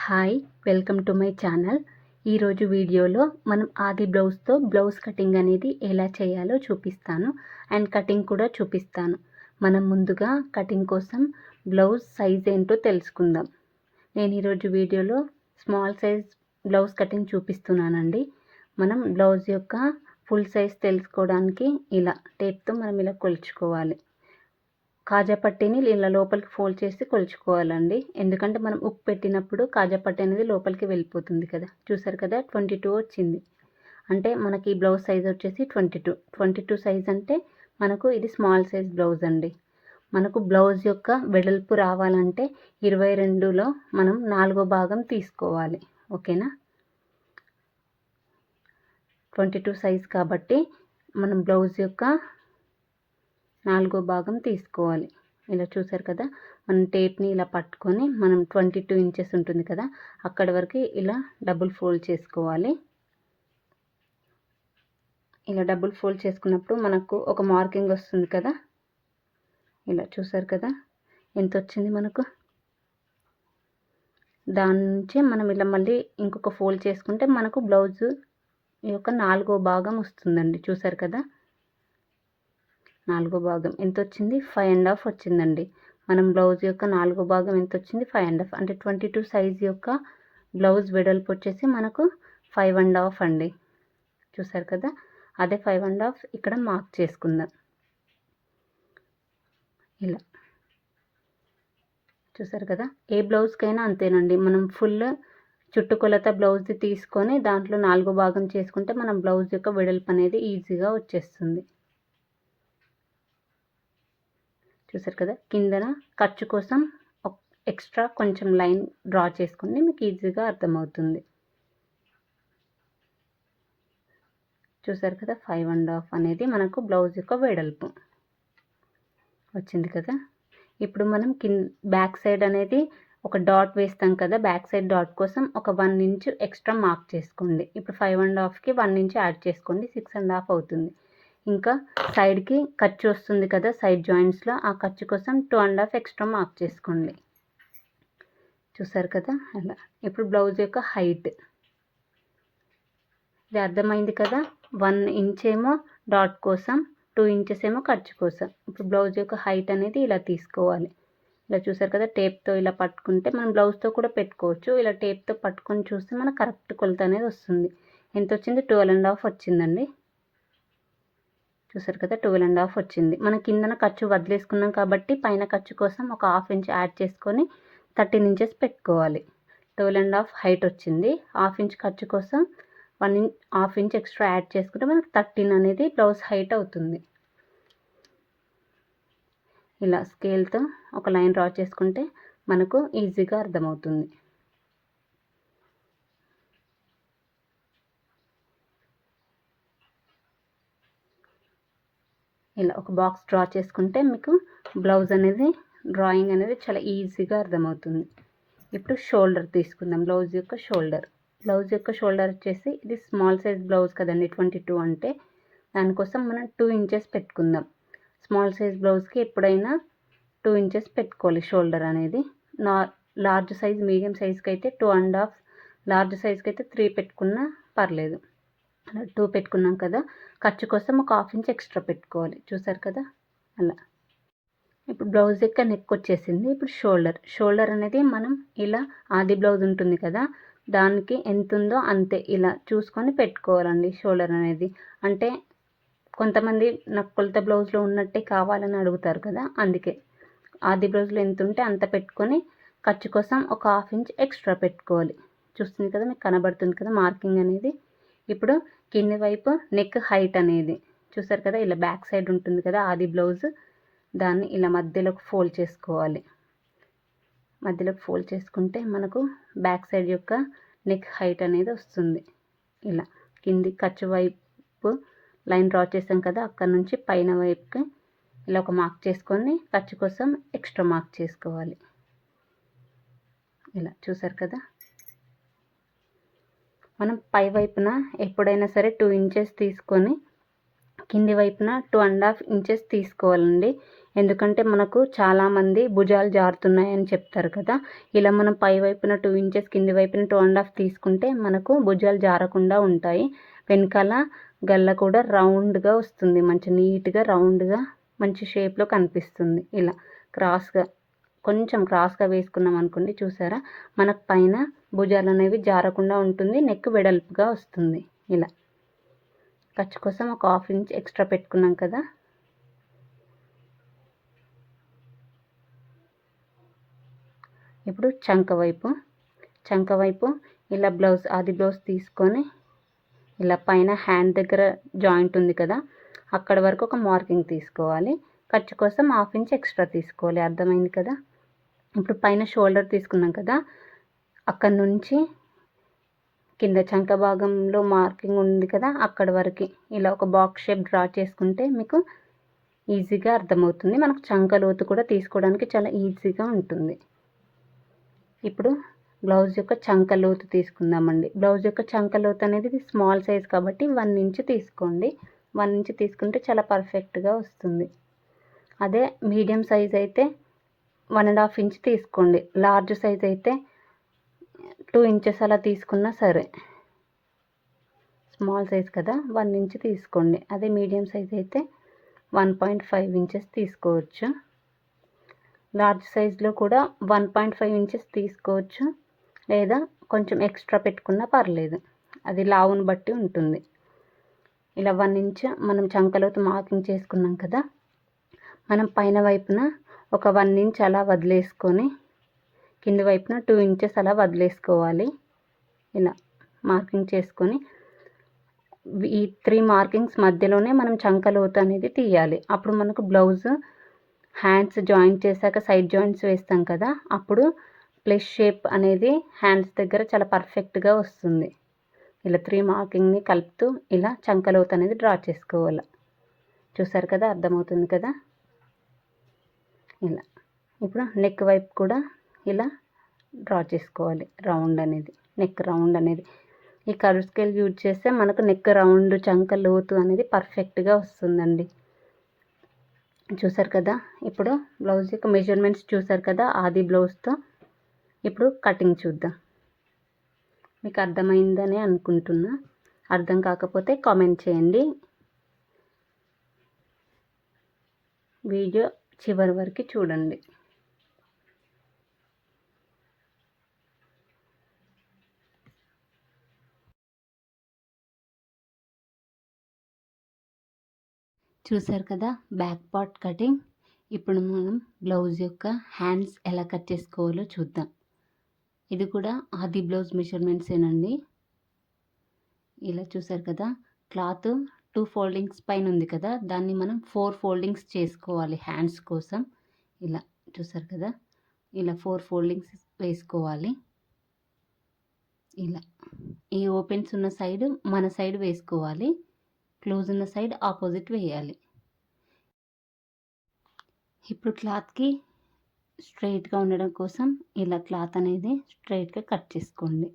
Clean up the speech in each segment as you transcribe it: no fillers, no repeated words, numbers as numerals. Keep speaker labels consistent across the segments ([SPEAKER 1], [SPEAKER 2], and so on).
[SPEAKER 1] Hi, welcome to my channel. ఈరోజు వీడియోలో మనం ఆది బ్లౌజ్తో బ్లౌజ్ కటింగ్ అనేది ఎలా చేయాలో చూపిస్తాను అండ్ కటింగ్ కూడా చూపిస్తాను. మనం ముందుగా కటింగ్ కోసం బ్లౌజ్ సైజ్ ఏంటో తెలుసుకుందాం. నేను ఈరోజు వీడియోలో స్మాల్ సైజ్ బ్లౌజ్ కటింగ్ చూపిస్తున్నానండి. మనం బ్లౌజ్ యొక్క ఫుల్ సైజ్ తెలుసుకోవడానికి ఇలా టేప్తో మనం ఇలా కొలుచుకోవాలి. కాజా పట్టీని ఇలా లోపలికి ఫోల్డ్ చేసి కొలుచుకోవాలండి. ఎందుకంటే మనం ఉక్కు పెట్టినప్పుడు కాజా పట్టీ అనేది లోపలికి వెళ్ళిపోతుంది కదా. చూసారు కదా, 22 వచ్చింది. అంటే మనకి ఈ బ్లౌజ్ సైజ్ వచ్చేసి 22 సైజ్ అంటే మనకు ఇది స్మాల్ సైజ్ బ్లౌజ్ అండి. మనకు బ్లౌజ్ యొక్క వెడల్పు రావాలంటే 22లో మనం 4వ భాగం తీసుకోవాలి. ఓకేనా, 22 సైజ్ కాబట్టి మనం బ్లౌజ్ యొక్క 4వ భాగం తీసుకోవాలి. ఇలా చూసారు కదా, మనం టేప్ని ఇలా పట్టుకొని మనం 22 ఇంచెస్ ఉంటుంది కదా, అక్కడి వరకు ఇలా డబుల్ ఫోల్డ్ చేసుకోవాలి. ఇలా డబుల్ ఫోల్డ్ చేసుకున్నప్పుడు మనకు ఒక మార్కింగ్ వస్తుంది కదా. ఇలా చూసారు కదా ఎంత వచ్చింది మనకు. దాని నుంచి మనం ఇలా మళ్ళీ ఇంకొక ఫోల్డ్ చేసుకుంటే మనకు బ్లౌజ్ యొక్క 4వ భాగం వస్తుందండి. చూసారు కదా, 4వ భాగం ఎంత వచ్చింది, 5.5 వచ్చిందండి. మనం బ్లౌజ్ యొక్క 4వ భాగం ఎంత వచ్చింది, 5.5. అంటే 22 సైజ్ యొక్క బ్లౌజ్ వెడల్పు వచ్చేసి మనకు 5.5 అండి. చూసారు కదా, అదే 5.5 ఇక్కడ మార్క్ చేసుకుందాం. ఇలా చూసారు కదా, ఏ బ్లౌజ్కైనా అంతేనండి. మనం ఫుల్ చుట్టుకొలత బ్లౌజ్ది తీసుకొని దాంట్లో 4వ భాగం చేసుకుంటే మనం బ్లౌజ్ యొక్క వెడల్పు అనేది ఈజీగా వచ్చేస్తుంది. చూసారు కదా, కిందన ఖర్చు కోసం ఎక్స్ట్రా కొంచెం లైన్ డ్రా చేసుకోండి, మీకు ఈజీగా అర్థమవుతుంది. చూసారు కదా, 5.5 అనేది మనకు బ్లౌజ్ యొక్క వెడల్పు వచ్చింది కదా. ఇప్పుడు మనం బ్యాక్ సైడ్ అనేది ఒక డాట్ వేస్తాం కదా, బ్యాక్ సైడ్ డాట్ కోసం ఒక 1 ఇంచ్ ఎక్స్ట్రా మార్క్ చేసుకోండి. ఇప్పుడు 5.5కి 1 ఇంచ్ యాడ్ చేసుకోండి, 6.5 అవుతుంది. ఇంకా సైడ్కి ఖర్చు వస్తుంది కదా, సైడ్ జాయింట్స్లో ఆ ఖర్చు కోసం 2.5 ఎక్స్ట్రా మార్క్ చేసుకోండి. చూసారు కదా అలా. ఇప్పుడు బ్లౌజ్ యొక్క హైట్ ఇది అర్థమైంది కదా. 1 ఇంచ్ ఏమో డాట్ కోసం, 2 ఇంచెస్ ఏమో ఖర్చు కోసం. ఇప్పుడు బ్లౌజ్ యొక్క హైట్ అనేది ఇలా తీసుకోవాలి. ఇలా చూసారు కదా, టేప్తో ఇలా పట్టుకుంటే మనం బ్లౌజ్తో కూడా పెట్టుకోవచ్చు. ఇలా టేప్తో పట్టుకొని చూస్తే మనకు కరెక్ట్ కొలత అనేది వస్తుంది. ఎంత వచ్చింది, 12.5 వచ్చిందండి. చూసారు కదా, 12.5 వచ్చింది. మన కిందన ఖర్చు వదిలేసుకున్నాం కాబట్టి పైన ఖర్చు కోసం ఒక 1/2 ఇంచ్ యాడ్ చేసుకొని 13 ఇంచెస్ పెట్టుకోవాలి. 12.5 హైట్ వచ్చింది. 1/2 ఇంచ్ ఖర్చు కోసం 1/2 ఇంచ్ ఎక్స్ట్రా యాడ్ చేసుకుంటే మనకు 13 అనేది బ్లౌజ్ హైట్ అవుతుంది. ఇలా స్కేల్తో ఒక లైన్ డ్రా చేసుకుంటే మనకు ఈజీగా అర్థమవుతుంది. ఇలా ఒక బాక్స్ డ్రా చేసుకుంటే మీకు బ్లౌజ్ అనేది డ్రాయింగ్ అనేది చాలా ఈజీగా అర్థమవుతుంది. ఇప్పుడు షోల్డర్ తీసుకుందాం. బ్లౌజ్ యొక్క షోల్డర్ వచ్చేసి ఇది స్మాల్ సైజ్ బ్లౌజ్ కదండి, 22 అంటే దానికోసం మనం 2 ఇంచెస్ పెట్టుకుందాం. స్మాల్ సైజ్ బ్లౌజ్కి ఎప్పుడైనా 2 ఇంచెస్ పెట్టుకోవాలి షోల్డర్ అనేది. లార్జ్ సైజ్, మీడియం సైజ్కి అయితే 2.5, లార్జ్ సైజ్కి అయితే 3 పెట్టుకున్నా పర్లేదు. అలా 2 పెట్టుకున్నాం కదా, ఖర్చు కోసం ఒక 1/2 ఇంచ్ ఎక్స్ట్రా పెట్టుకోవాలి. చూసారు కదా అలా. ఇప్పుడు బ్లౌజ్ యొక్క నెక్ వచ్చేసింది. ఇప్పుడు షోల్డర్ అనేది మనం ఇలా ఆది బ్లౌజ్ ఉంటుంది కదా, దానికి ఎంత ఉందో అంతే ఇలా చూసుకొని పెట్టుకోవాలండి. షోల్డర్ అనేది అంటే కొంతమంది నాకు కొలత బ్లౌజ్లో ఉన్నట్టే కావాలని అడుగుతారు కదా, అందుకే ఆది బ్లౌజ్లో ఎంత ఉంటే అంత పెట్టుకొని ఖర్చు కోసం ఒక 1/2 ఇంచ్ ఎక్స్ట్రా పెట్టుకోవాలి. చూస్తుంది కదా, మీకు కనబడుతుంది కదా మార్కింగ్ అనేది. ఇప్పుడు కింది వైపు నెక్ హైట్ అనేది చూసారు కదా, ఇలా బ్యాక్ సైడ్ ఉంటుంది కదా ఆది బ్లౌజ్, దాన్ని ఇలా మధ్యలోకి ఫోల్డ్ చేసుకోవాలి. మధ్యలోకి ఫోల్డ్ చేసుకుంటే మనకు బ్యాక్ సైడ్ యొక్క నెక్ హైట్ అనేది వస్తుంది. ఇలా కింది ఖర్చు వైపు లైన్ డ్రా చేసాం కదా, అక్కడ నుంచి పైన వైపుకి ఇలా ఒక మార్క్ చేసుకొని ఖర్చు కోసం ఎక్స్ట్రా మార్క్ చేసుకోవాలి. ఇలా చూసారు కదా. మనం పై వైపున ఎప్పుడైనా సరే 2 ఇంచెస్ తీసుకొని కింది వైపున 2.5 ఇంచెస్ తీసుకోవాలండి. ఎందుకంటే మనకు చాలామంది భుజాలు జారుతున్నాయని చెప్తారు కదా. ఇలా మనం పై వైపున 2 ఇంచెస్, కింది వైపున 2.5 తీసుకుంటే మనకు భుజాలు జారకుండా ఉంటాయి. వెనకాల గల్ల కూడా రౌండ్గా వస్తుంది, మంచి నీట్గా రౌండ్గా మంచి షేప్లో కనిపిస్తుంది. ఇలా కొంచెం క్రాస్గా వేసుకున్నాం అనుకోండి, చూసారా మనకు పైన భుజాలు అనేవి జారకుండా ఉంటుంది, నెక్ వెడల్పుగా వస్తుంది. ఇలా ఖర్చు కోసం ఒక 1/2 ఇంచ్ ఎక్స్ట్రా పెట్టుకున్నాం కదా. ఇప్పుడు చంక వైపు ఇలా ఆది బ్లౌజ్ తీసుకొని ఇలా పైన హ్యాండ్ దగ్గర జాయింట్ ఉంది కదా, అక్కడ వరకు ఒక మార్కింగ్ తీసుకోవాలి. ఖర్చు కోసం 1/2 ఇంచ్ ఎక్స్ట్రా తీసుకోవాలి. అర్థమైంది కదా. ఇప్పుడు పైన షోల్డర్ తీసుకున్నాం కదా, అక్కడ నుంచి కింద చంక భాగంలో మార్కింగ్ ఉంది కదా, అక్కడ వరకు ఇలా ఒక బాక్స్ షేప్ డ్రా చేసుకుంటే మీకు ఈజీగా అర్థమవుతుంది. మనకు చంక లోతు కూడా తీసుకోవడానికి చాలా ఈజీగా ఉంటుంది. ఇప్పుడు బ్లౌజ్ యొక్క చంక లోతు తీసుకుందామండి. బ్లౌజ్ యొక్క చంక లోతు అనేది స్మాల్ సైజ్ కాబట్టి 1 ఇంచ్ తీసుకోండి. 1 ఇంచ్ తీసుకుంటే చాలా పర్ఫెక్ట్గా వస్తుంది. అదే మీడియం సైజ్ అయితే 1.5 ఇంచ్ తీసుకోండి. లార్జ్ సైజ్ అయితే 2 ఇంచెస్ అలా తీసుకున్నా సరే. స్మాల్ సైజ్ కదా 1 ఇంచ్ తీసుకోండి. అదే మీడియం సైజ్ అయితే 1.5 ఇంచెస్ తీసుకోవచ్చు. లార్జ్ సైజ్లో కూడా 1.5 ఇంచెస్ తీసుకోవచ్చు, లేదా కొంచెం ఎక్స్ట్రా పెట్టుకున్నా పర్లేదు, అది లావును బట్టి ఉంటుంది. ఇలా 1 ఇంచ్ మనం చంకలోతు మార్కింగ్ చేసుకున్నాం కదా, మనం పైన వైపున ఒక 1 ఇంచ్ అలా వదిలేసుకొని కింది వైపున 2 ఇంచెస్ అలా వదిలేసుకోవాలి. ఇలా మార్కింగ్ చేసుకొని ఈ 3 మార్కింగ్స్ మధ్యలోనే మనం చంకలోతు అనేది తీయాలి. అప్పుడు మనకు బ్లౌజ్ హ్యాండ్స్ జాయింట్ చేశాక సైడ్ జాయింట్స్ వేస్తాం కదా, అప్పుడు ప్లస్ షేప్ అనేది హ్యాండ్స్ దగ్గర చాలా పర్ఫెక్ట్గా వస్తుంది. ఇలా 3 మార్కింగ్ని కలుపుతూ ఇలా చంకలోతు అనేది డ్రా చేసుకోవాలి. చూసారు కదా, అర్థమవుతుంది కదా. ఇలా ఇప్పుడు నెక్ వైపు కూడా ఇలా డ్రా చేసుకోవాలి. నెక్ రౌండ్ అనేది ఈ కర్వ్ స్కేల్ యూజ్ చేస్తే మనకు నెక్ రౌండ్ చంక లోతు అనేది పర్ఫెక్ట్గా వస్తుందండి. చూసారు కదా. ఇప్పుడు బ్లౌజ్ యొక్క మెజర్మెంట్స్ చూసారు కదా ఆది బ్లౌజ్తో. ఇప్పుడు కటింగ్ చూద్దాం. మీకు అర్థమైందని అనుకుంటున్నా. అర్థం కాకపోతే కామెంట్ చేయండి. వీడియో చివరి వరకు చూడండి. చూసారు కదా బ్యాక్ పార్ట్ కటింగ్. ఇప్పుడు మనం బ్లౌజ్ యొక్క హ్యాండ్స్ ఎలా కట్ చేసుకోవాలో చూద్దాం. ఇది కూడా ఆది బ్లౌజ్ మెజర్మెంట్సేనండి. ఇలా చూసారు కదా, క్లాత్ 2 ఫోల్డింగ్స్ పైన ఉంది కదా, దాన్ని మనం 4 ఫోల్డింగ్స్ చేసుకోవాలి హ్యాండ్స్ కోసం. ఇలా చూసారు కదా, ఇలా 4 ఫోల్డింగ్స్ వేసుకోవాలి. ఇలా ఈ ఓపెన్స్ ఉన్న సైడ్ మన సైడ్ వేసుకోవాలి, క్లోజ్ ఉన్న సైడ్ ఆపోజిట్ వేయాలి. ఇప్పుడు క్లాత్కి స్ట్రైట్గా ఉండడం కోసం ఇలా క్లాత్ అనేది స్ట్రైట్గా కట్ చేసుకోండి.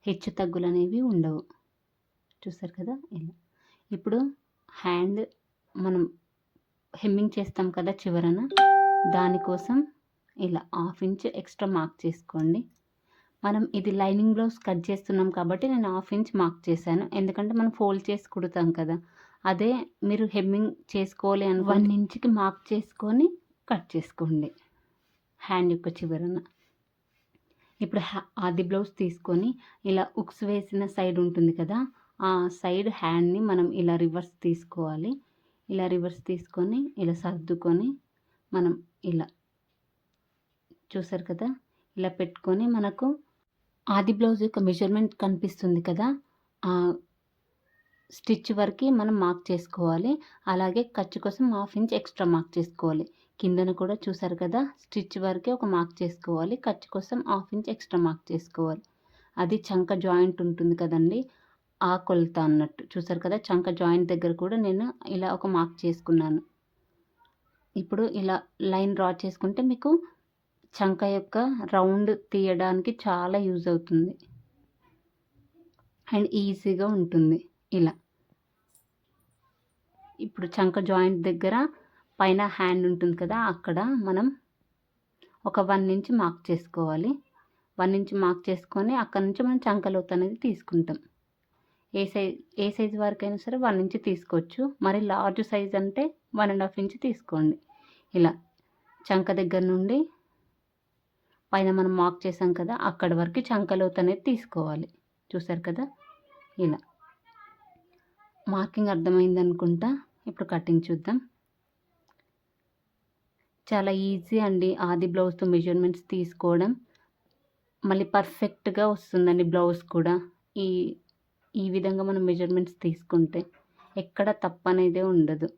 [SPEAKER 1] హెచ్చు తగ్గులు అనేవి ఉండవు. చూసారు కదా ఇలా. ఇప్పుడు హ్యాండ్ మనం హెమ్మింగ్ చేస్తాం కదా చివరన, దానికోసం ఇలా 1/2 ఇంచ్ ఎక్స్ట్రా మార్క్ చేసుకోండి. మనం ఇది లైనింగ్ బ్లౌజ్ కట్ చేస్తున్నాం కాబట్టి నేను 1/2 ఇంచ్ మార్క్ చేశాను, ఎందుకంటే మనం ఫోల్డ్ చేసి కుడతాం కదా. అదే మీరు హెమ్మింగ్ చేసుకోవాలి అని 1 ఇంచ్కి మార్క్ చేసుకొని కట్ చేసుకోండి హ్యాండ్ యొక్క చివరన. ఇప్పుడు ఆది బ్లౌజ్ తీసుకొని ఇలా ఉక్స్ వేసిన సైడ్ ఉంటుంది కదా, ఆ సైడ్ హ్యాండ్ని మనం ఇలా రివర్స్ తీసుకోవాలి. ఇలా రివర్స్ తీసుకొని ఇలా సర్దుకొని మనం ఇలా చూసారు కదా, ఇలా పెట్టుకొని మనకు ఆది బ్లౌజ్ యొక్క మెజర్మెంట్ కనిపిస్తుంది కదా, ఆ స్టిచ్ వరకు మనం మార్క్ చేసుకోవాలి. అలాగే ఖర్చు కోసం 1/2 ఇంచ్ ఎక్స్ట్రా మార్క్ చేసుకోవాలి. కిందన కూడా చూసారు కదా, స్టిచ్ వరకే ఒక మార్క్ చేసుకోవాలి, ఖర్చు కోసం 1/2 ఇంచ్ ఎక్స్ట్రా మార్క్ చేసుకోవాలి. అది చంక జాయింట్ ఉంటుంది కదండి, ఆ కొలత అన్నట్టు. చూసారు కదా, చంక జాయింట్ దగ్గర కూడా నేను ఇలా ఒక మార్క్ చేసుకున్నాను. ఇప్పుడు ఇలా లైన్ డ్రా చేసుకుంటే మీకు చంక యొక్క రౌండ్ తీయడానికి చాలా యూజ్ అవుతుంది అండ్ ఈజీగా ఉంటుంది. ఇలా ఇప్పుడు చంక జాయింట్ దగ్గర పైన హ్యాండ్ ఉంటుంది కదా, అక్కడ మనం ఒక 1 ఇంచ్ మార్క్ చేసుకోవాలి. 1 ఇంచ్ మార్క్ చేసుకొని అక్కడ నుంచి మనం చంకలోతు అనేది తీసుకుంటాం. ఏ సైజ్ వరకైనా సరే 1 ఇంచ్ తీసుకోవచ్చు. మరి లార్జ్ సైజ్ అంటే 1.5 ఇంచ్ తీసుకోండి. ఇలా చంక దగ్గర నుండి పైన మనం మార్క్ చేసాం కదా, అక్కడి వరకు చంకలోతు అనేది తీసుకోవాలి. చూసారు కదా, ఇలా మార్కింగ్ అర్థమైంది అనుకుంటా. ఇప్పుడు కటింగ్ చూద్దాం. చాలా ఈజీ అండి ఆది బ్లౌజ్తో మెజర్మెంట్స్ తీసుకోవడం. మళ్ళీ పర్ఫెక్ట్గా వస్తుందండి బ్లౌజ్ కూడా. ఈ విధంగా మనం మెజర్మెంట్స్ తీసుకుంటే ఎక్కడ తప్పు అనేదే ఉండదు.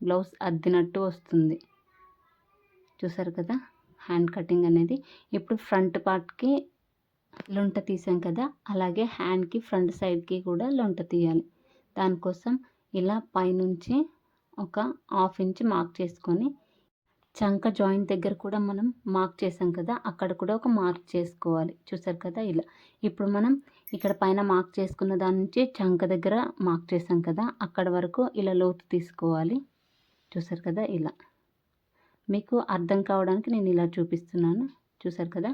[SPEAKER 1] బ్లౌజ్ అద్దినట్టు వస్తుంది. చూసారు కదా హ్యాండ్ కటింగ్ అనేది. ఇప్పుడు ఫ్రంట్ పార్ట్కి లొంట తీసాం కదా, అలాగే హ్యాండ్కి ఫ్రంట్ సైడ్కి కూడా లొంట తీయాలి. దానికోసం ఇలా పైనుంచి ఒక 1/2 ఇంచ్ మార్క్ చేసుకొని చంక జాయింట్ దగ్గర కూడా మనం మార్క్ చేసాం కదా, అక్కడ కూడా ఒక మార్క్ చేసుకోవాలి. చూసారు కదా ఇలా. ఇప్పుడు మనం ఇక్కడ పైన మార్క్ చేసుకున్న దాని నుంచి చంక దగ్గర మార్క్ చేసాం కదా, అక్కడ వరకు ఇలా లోతు తీసుకోవాలి. చూసారు కదా ఇలా. మీకు అర్థం కావడానికి నేను ఇలా చూపిస్తున్నాను. చూసారు కదా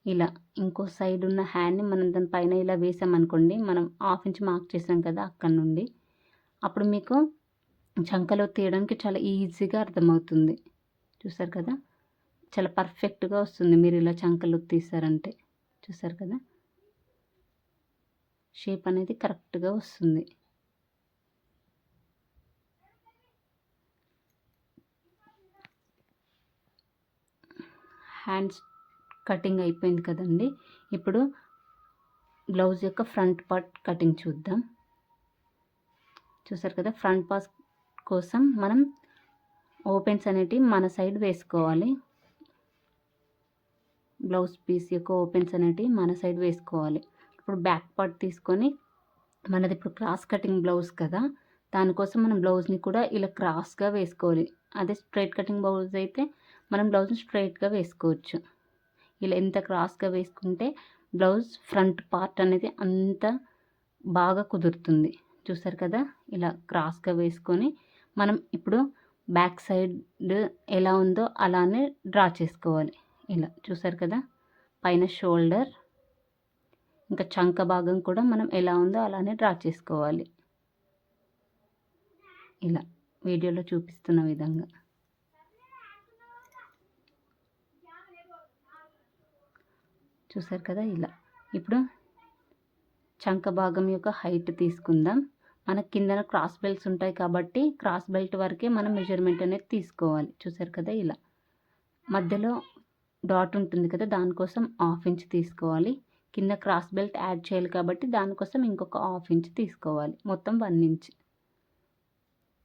[SPEAKER 1] ఇలా. ఇంకో సైడ్ ఉన్న హ్యాండ్ని మనం దాని పైన ఇలా వేసామనుకోండి, మనం 1/2 ఇంచ్ మార్క్ చేసాం కదా అక్కడ నుండి, అప్పుడు మీకు చంకలో తీయడానికి చాలా ఈజీగా అర్థమవుతుంది. చూసారు కదా చాలా పర్ఫెక్ట్గా వస్తుంది మీరు ఇలా చంకలో తీసారంటే. చూసారు కదా షేప్ అనేది కరెక్ట్గా వస్తుంది. హ్యాండ్స్ కటింగ్ అయిపోయింది కదండి. ఇప్పుడు బ్లౌజ్ యొక్క ఫ్రంట్ పార్ట్ కటింగ్ చూద్దాం. చూసారు కదా ఫ్రంట్ పార్ట్ కోసం మనం ఓపెన్స్ అనేటివి మన సైడ్ వేసుకోవాలి. బ్లౌజ్ పీస్ యొక్క ఓపెన్స్ అనేటివి మన సైడ్ వేసుకోవాలి. ఇప్పుడు బ్యాక్ పార్ట్ తీసుకొని, మనది ఇప్పుడు క్రాస్ కటింగ్ బ్లౌజ్ కదా, దానికోసం మనం బ్లౌజ్ని కూడా ఇలా క్రాస్గా వేసుకోవాలి. అదే స్ట్రైట్ కటింగ్ బ్లౌజ్ అయితే మనం బ్లౌజ్ని స్ట్రైట్గా వేసుకోవచ్చు. ఇలా ఎంత క్రాస్గా వేసుకుంటే బ్లౌజ్ ఫ్రంట్ పార్ట్ అనేది అంత బాగా కుదురుతుంది. చూసారు కదా ఇలా క్రాస్గా వేసుకొని మనం ఇప్పుడు బ్యాక్ సైడ్ ఎలా ఉందో అలానే డ్రా చేసుకోవాలి. ఇలా చూసారు కదా పైన షోల్డర్ ఇంకా చంక భాగం కూడా మనం ఎలా ఉందో అలానే డ్రా చేసుకోవాలి. ఇలా వీడియోలో చూపిస్తున్న విధంగా. చూసారు కదా ఇలా. ఇప్పుడు చంక భాగం యొక్క హైట్ తీసుకుందాం. మన కిందన క్రాస్ బెల్ట్స్ ఉంటాయి కాబట్టి క్రాస్ బెల్ట్ వరకే మనం మెజర్మెంట్ అనేది తీసుకోవాలి. చూసారు కదా ఇలా. మధ్యలో డాట్ ఉంటుంది కదా, దానికోసం 1/2 ఇంచ్ తీసుకోవాలి. కింద క్రాస్ బెల్ట్ యాడ్ చేయాలి కాబట్టి దానికోసం ఇంకొక 1/2 ఇంచ్ తీసుకోవాలి. మొత్తం 1 ఇంచ్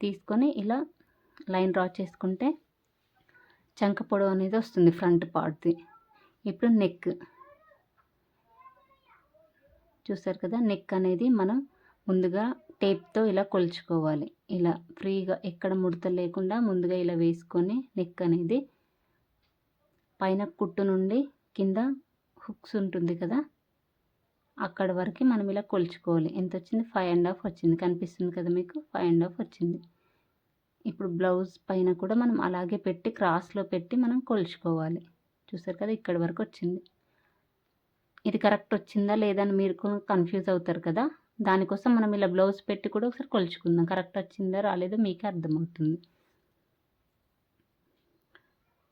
[SPEAKER 1] తీసుకొని ఇలా లైన్ డ్రా చేసుకుంటే చంక పొడవు అనేది వస్తుంది ఫ్రంట్ పార్ట్ది. ఇప్పుడు నెక్ చూసారు కదా, నెక్ అనేది మనం ముందుగా టేప్తో ఇలా కొలుచుకోవాలి. ఇలా ఫ్రీగా ఎక్కడ ముడత లేకుండా ముందుగా ఇలా వేసుకొని నెక్ అనేది పైన కుట్టు నుండి కింద హుక్స్ ఉంటుంది కదా, అక్కడ వరకు మనం ఇలా కొలుచుకోవాలి. ఎంత వచ్చింది? 5.5 వచ్చింది. కనిపిస్తుంది కదా మీకు, 5.5 వచ్చింది. ఇప్పుడు బ్లౌజ్ పైన కూడా మనం అలాగే పెట్టి క్రాస్లో పెట్టి మనం కొలుచుకోవాలి. చూసారు కదా ఇక్కడి వరకు వచ్చింది. ఇది కరెక్ట్ వచ్చిందా లేదా అని మీరు కన్ఫ్యూజ్ అవుతారు కదా, దానికోసం మనం ఇలా బ్లౌజ్ పెట్టి కూడా ఒకసారి కొలుచుకుందాం. కరెక్ట్ వచ్చిందా రాలేదో మీకే అర్థమవుతుంది.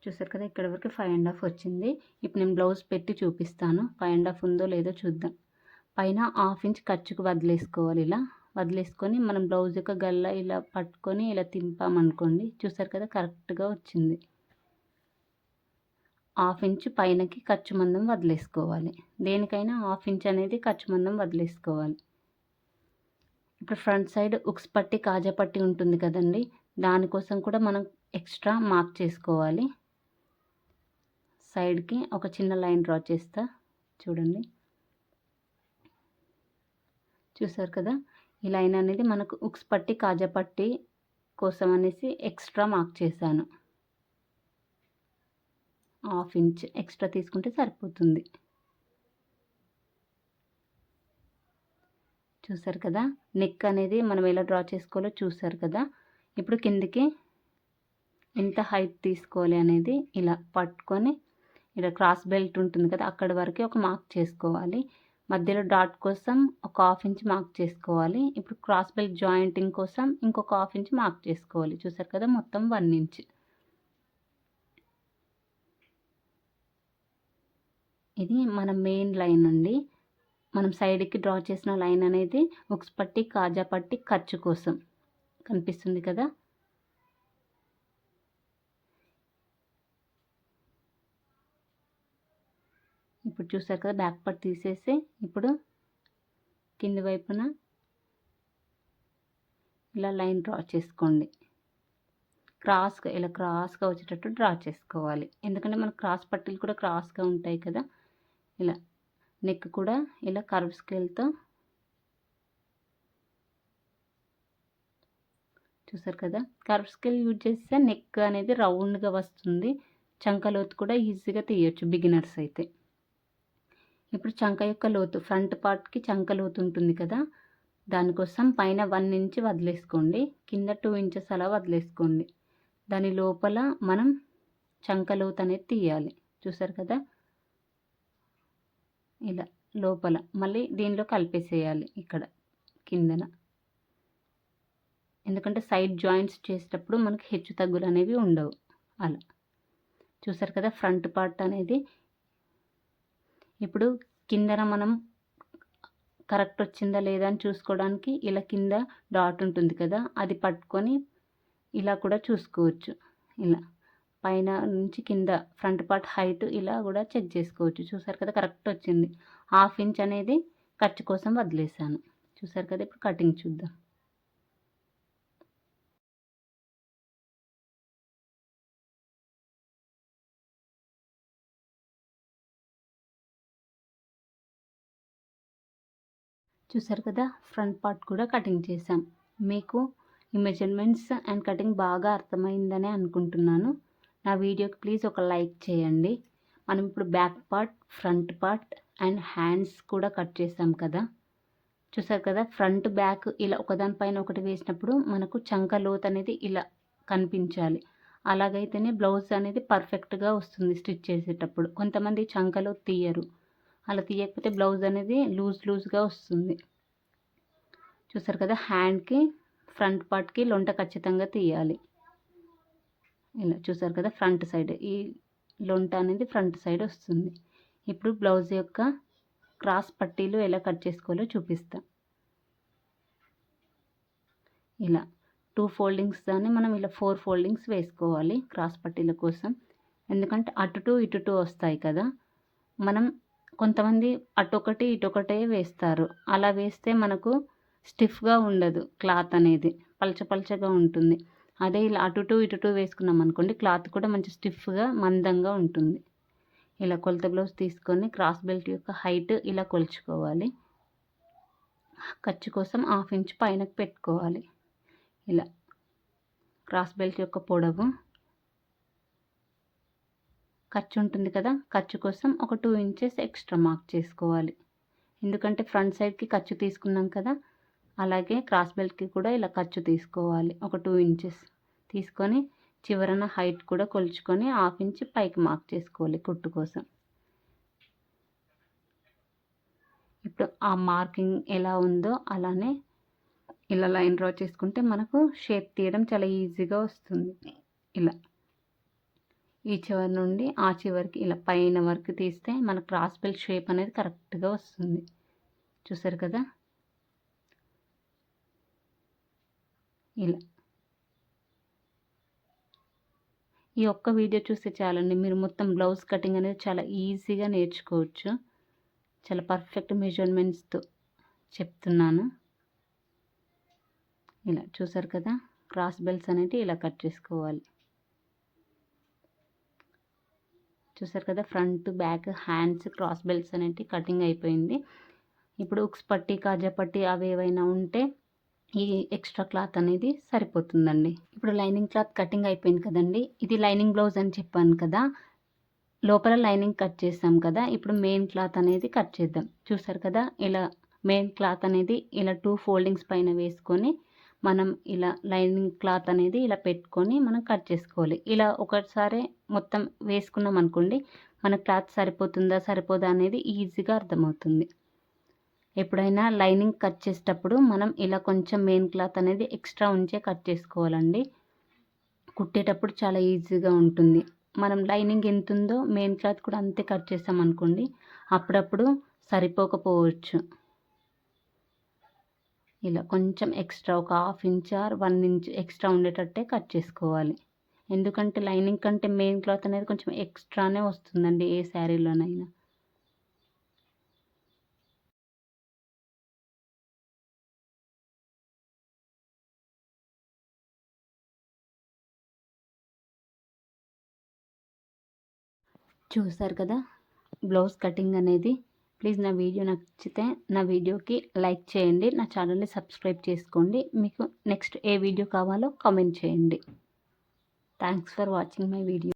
[SPEAKER 1] చూసారు కదా ఇక్కడ వరకు 5.5 వచ్చింది. ఇప్పుడు నేను బ్లౌజ్ పెట్టి చూపిస్తాను 5.5 ఉందో లేదో చూద్దాం. పైన 1/2 ఇంచ్ ఖర్చుకు వదిలేసుకోవాలి. ఇలా వదిలేసుకొని మనం బ్లౌజ్ యొక్క గల్ల ఇలా పట్టుకొని ఇలా తింపామనుకోండి. చూసారు కదా కరెక్ట్గా వచ్చింది. 1/2 ఇంచ్ పైనకి ఖర్చు మందం వదిలేసుకోవాలి. దేనికైనా 1/2 ఇంచ్ అనేది ఖర్చు మందం వదిలేసుకోవాలి. ఇప్పుడు ఫ్రంట్ సైడ్ ఉక్స్ పట్టి కాజా పట్టి ఉంటుంది కదండి, దానికోసం కూడా మనం ఎక్స్ట్రా మార్క్ చేసుకోవాలి. సైడ్కి ఒక చిన్న లైన్ డ్రా చేస్తా చూడండి. చూసారు కదా ఈ లైన్ అనేది మనకు ఉక్స్ పట్టి కాజా పట్టి కోసం అనేసి ఎక్స్ట్రా మార్క్ చేశాను. 1/2 ఇంచ్ ఎక్స్ట్రా తీసుకుంటే సరిపోతుంది. చూసారు కదా నెక్ అనేది మనం ఎలా డ్రా చేసుకోవాలో చూసారు కదా. ఇప్పుడు కిందికి ఎంత హైట్ తీసుకోవాలి అనేది ఇలా పట్టుకొని ఇలా క్రాస్ బెల్ట్ ఉంటుంది కదా, అక్కడి వరకు ఒక మార్క్ చేసుకోవాలి. మధ్యలో డాట్ కోసం ఒక 1/2 ఇంచ్ మార్క్ చేసుకోవాలి. ఇప్పుడు క్రాస్ బెల్ట్ జాయింటింగ్ కోసం ఇంకొక 1/2 ఇంచ్ మార్క్ చేసుకోవాలి. చూసారు కదా, మొత్తం 1 ఇంచ్. ఇది మన మెయిన్ లైన్ అండి. మనం సైడ్కి డ్రా చేసిన లైన్ అనేది ఉక్స్ పట్టి, కాజా పట్టి, ఖర్చు కోసం కనిపిస్తుంది కదా. ఇప్పుడు చూసారు కదా, బ్యాక్ పార్ట్ తీసేసి ఇప్పుడు కింది వైపున ఇలా లైన్ డ్రా చేసుకోండి. ఇలా క్రాస్గా వచ్చేటట్టు డ్రా చేసుకోవాలి. ఎందుకంటే మన క్రాస్ పట్టీలు కూడా క్రాస్గా ఉంటాయి కదా. ఇలా నెక్ కూడా ఇలా కర్వ్ స్కేల్తో చూసారు కదా, కర్వ్ స్కేల్ యూజ్ చేస్తే నెక్ అనేది రౌండ్గా వస్తుంది. చంక లోతు కూడా ఈజీగా తీయొచ్చు బిగినర్స్ అయితే. ఇప్పుడు చంక యొక్క లోతు, ఫ్రంట్ పార్ట్కి చంక లోతు ఉంటుంది కదా, దానికోసం పైన 1 ఇంచ్ వదిలేసుకోండి, కింద 2 ఇంచెస్ అలా వదిలేసుకోండి. దాని లోపల మనం చంక లోతు అనేది తీయాలి. చూసారు కదా, ఇలా లోపల మళ్ళీ దీనిలో కలిపేసేయాలి ఇక్కడ కిందన. ఎందుకంటే సైడ్ జాయింట్స్ చేసేటప్పుడు మనకి హెచ్చు తగ్గులు అనేవి ఉండవు. అలా చూసారు కదా, ఫ్రంట్ పార్ట్ అనేది. ఇప్పుడు కిందన మనం కరెక్ట్ వచ్చిందా లేదా అని చూసుకోవడానికి ఇలా కింద డాట్ ఉంటుంది కదా, అది పట్టుకొని ఇలా కూడా చూసుకోవచ్చు. ఇలా పైన నుంచి కింద ఫ్రంట్ పార్ట్ హైట్ ఇలా కూడా చెక్ చేసుకోవచ్చు. చూసారు కదా, కరెక్ట్ వచ్చింది. 1/2 ఇంచ్ అనేది ఖర్చు కోసం వదిలేసాను. చూసారు కదా, ఇప్పుడు కటింగ్ చూద్దాం. చూసారు కదా, ఫ్రంట్ పార్ట్ కూడా కటింగ్ చేసాం. మీకు ఈ మెజర్మెంట్స్ అండ్ కటింగ్ బాగా అర్థమైందనే అనుకుంటున్నాను. నా వీడియోకి ప్లీజ్ ఒక లైక్ చేయండి. మనం ఇప్పుడు back part, front part and hands కూడా కట్ చేసాం కదా. చూసారు కదా, ఫ్రంట్ బ్యాక్ ఇలా ఒకదానిపైన ఒకటి వేసినప్పుడు మనకు చంక లోత్ అనేది ఇలా కనిపించాలి. అలాగైతేనే బ్లౌజ్ అనేది పర్ఫెక్ట్గా వస్తుంది స్టిచ్ చేసేటప్పుడు. కొంతమంది చంక లోత్ తీయరు, అలా తీయకపోతే బ్లౌజ్ అనేది లూజ్గా వస్తుంది. చూసారు కదా, హ్యాండ్కి ఫ్రంట్ పార్ట్కి లొంట ఖచ్చితంగా తీయాలి. ఇలా చూసారు కదా, ఫ్రంట్ సైడ్ ఈ లొంట అనేది ఫ్రంట్ సైడ్ వస్తుంది. ఇప్పుడు బ్లౌజ్ యొక్క క్రాస్ పట్టీలు ఎలా కట్ చేసుకోవాలో చూపిస్తా. ఇలా 2 ఫోల్డింగ్స్ దాన్ని మనం ఇలా 4 ఫోల్డింగ్స్ వేసుకోవాలి క్రాస్ పట్టీల కోసం. ఎందుకంటే అటు 2 ఇటు 2 వస్తాయి కదా. మనం కొంతమంది అటొకటి ఇటొకటే వేస్తారు. అలా వేస్తే మనకు స్టిఫ్గా ఉండదు, క్లాత్ అనేది పల్చగా ఉంటుంది. అదే ఇలా అటు 2 ఇటు 2 వేసుకున్నాం అనుకోండి, క్లాత్ కూడా మంచి స్టిఫ్గా మందంగా ఉంటుంది. ఇలా కొలత బ్లౌజ్ తీసుకొని క్రాస్ బెల్ట్ యొక్క హైట్ ఇలా కొలుచుకోవాలి. ఖర్చు కోసం 1/2 ఇంచ్ పైనకు పెట్టుకోవాలి. ఇలా క్రాస్ బెల్ట్ యొక్క పొడవు, ఖర్చు ఉంటుంది కదా, ఖర్చు కోసం ఒక 2 ఇంచెస్ ఎక్స్ట్రా మార్క్ చేసుకోవాలి. ఎందుకంటే ఫ్రంట్ సైడ్కి ఖర్చు తీసుకున్నాం కదా, అలాగే క్రాస్ బెల్ట్కి కూడా ఇలా ఖర్చు తీసుకోవాలి. ఒక 2 ఇంచెస్ తీసుకొని చివరన హైట్ కూడా కొలుచుకొని 1/2 ఇంచ్ పైకి మార్క్ చేసుకోవాలి కుట్టు కోసం. ఇప్పుడు ఆ మార్కింగ్ ఎలా ఉందో అలానే ఇలా లైన్ డ్రా చేసుకుంటే మనకు షేప్ తీయడం చాలా ఈజీగా వస్తుంది. ఇలా ఈ చివరి నుండి ఆ చివరికి ఇలా పైన వరకు తీస్తే మన క్రాస్ బెల్ట్ షేప్ అనేది కరెక్ట్గా వస్తుంది. చూసారు కదా, ఇలా ఈ ఒక్క వీడియో చూస్తే చాలండి, మీరు మొత్తం బ్లౌజ్ కటింగ్ అనేది చాలా ఈజీగా నేర్చుకోవచ్చు. చాలా పర్ఫెక్ట్ మెజర్మెంట్స్తో చెప్తున్నాను. ఇలా చూసారు కదా, క్రాస్ బెల్ట్స్ అనేవి ఇలా కట్ చేసుకోవాలి. చూసారు కదా, front back hands cross belts అనేవి కటింగ్ అయిపోయింది. ఇప్పుడు ఉక్స్ పట్టి, కాజా పట్టి అవి ఏవైనా ఉంటే ఈ ఎక్స్ట్రా క్లాత్ అనేది సరిపోతుందండి. ఇప్పుడు లైనింగ్ క్లాత్ కటింగ్ అయిపోయింది కదండి. ఇది లైనింగ్ బ్లౌజ్ అని చెప్పాను కదా, లోపల లైనింగ్ కట్ చేసాం కదా. ఇప్పుడు మెయిన్ క్లాత్ అనేది కట్ చేద్దాం. చూసారు కదా, ఇలా మెయిన్ క్లాత్ అనేది ఇలా 2 ఫోల్డింగ్స్ పైన వేసుకొని మనం ఇలా లైనింగ్ క్లాత్ అనేది ఇలా పెట్టుకొని మనం కట్ చేసుకోవాలి. ఇలా ఒకసారి మొత్తం వేసుకున్నాం అనుకోండి, మన క్లాత్ సరిపోతుందా సరిపోదా అనేది ఈజీగా అర్థమవుతుంది. ఎప్పుడైనా లైనింగ్ కట్ చేసేటప్పుడు మనం ఇలా కొంచెం మెయిన్ క్లాత్ అనేది ఎక్స్ట్రా ఉంచే కట్ చేసుకోవాలండి. కుట్టేటప్పుడు చాలా ఈజీగా ఉంటుంది. మనం లైనింగ్ ఎంత ఉందో మెయిన్ క్లాత్ కూడా అంతే కట్ చేసామనుకోండి, అప్పుడప్పుడు సరిపోకపోవచ్చు. ఇలా కొంచెం ఎక్స్ట్రా ఒక 1/2 ఇంచ్ ఆర్ 1 ఇంచ్ ఎక్స్ట్రా ఉండేటట్టే కట్ చేసుకోవాలి. ఎందుకంటే లైనింగ్ కంటే మెయిన్ క్లాత్ అనేది కొంచెం ఎక్స్ట్రానే వస్తుందండి ఏ శారీలోనైనా. చూసారు కదా బ్లౌజ్ కటింగ్ అనేది. ప్లీజ్ నా వీడియో నచ్చితే నా వీడియోకి లైక్ చేయండి, నా ఛానల్ని సబ్స్క్రైబ్ చేసుకోండి. మీకు నెక్స్ట్ ఏ వీడియో కావాలో కామెంట్ చేయండి. Thanks for watching my video.